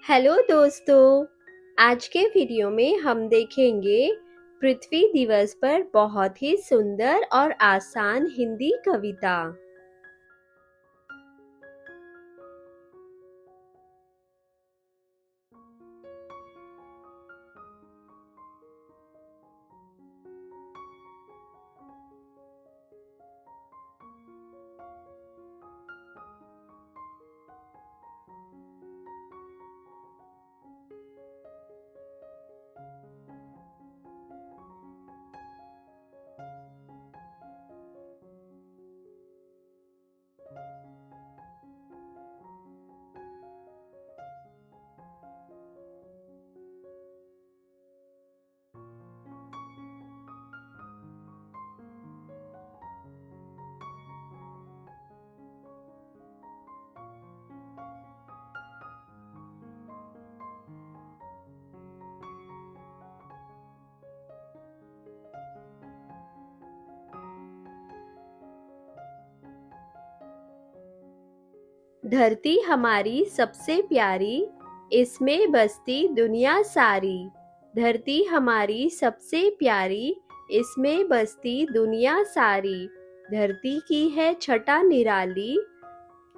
Hello दोस्तों। आज के वीडियो में हम देखेंगे पृथ्वी दिवस पर बहुत ही सुंदर और आसान हिंदी कविता। धरती हमारी सबसे प्यारी, इसमें बसती दुनिया सारी। धरती हमारी सबसे प्यारी, इसमें बसती दुनिया सारी। धरती की है छटा निराली,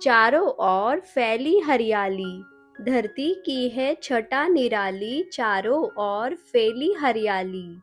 चारों ओर फैली हरियाली। धरती की है छटा निराली, चारों ओर फैली हरियाली।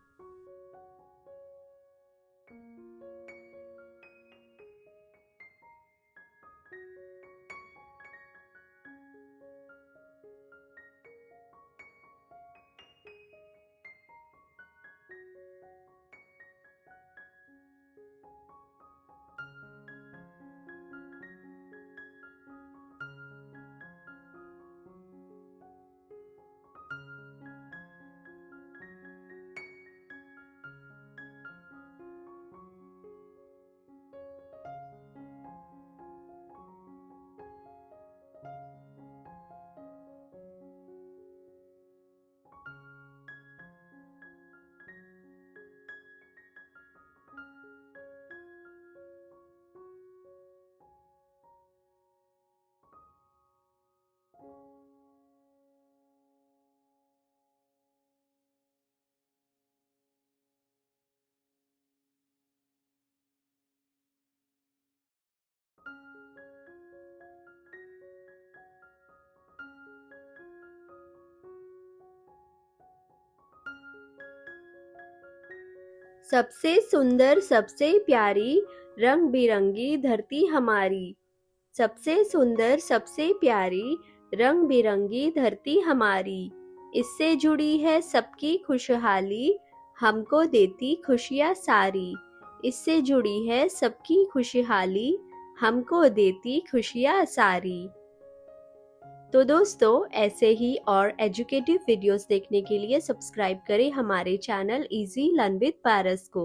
सबसे सुंदर सबसे प्यारी, रंग बिरंगी धरती हमारी। सबसे सुंदर सबसे प्यारी, रंग बिरंगी धरती हमारी। इससे जुड़ी है सबकी खुशहाली, हमको देती खुशियाँ सारी। इससे जुड़ी है सबकी खुशहाली, हमको देती खुशियाँ सारी। तो दोस्तों, ऐसे ही और एजुकेटिव वीडियोस देखने के लिए सब्सक्राइब करें हमारे चैनल इजी लर्न विद पारस को।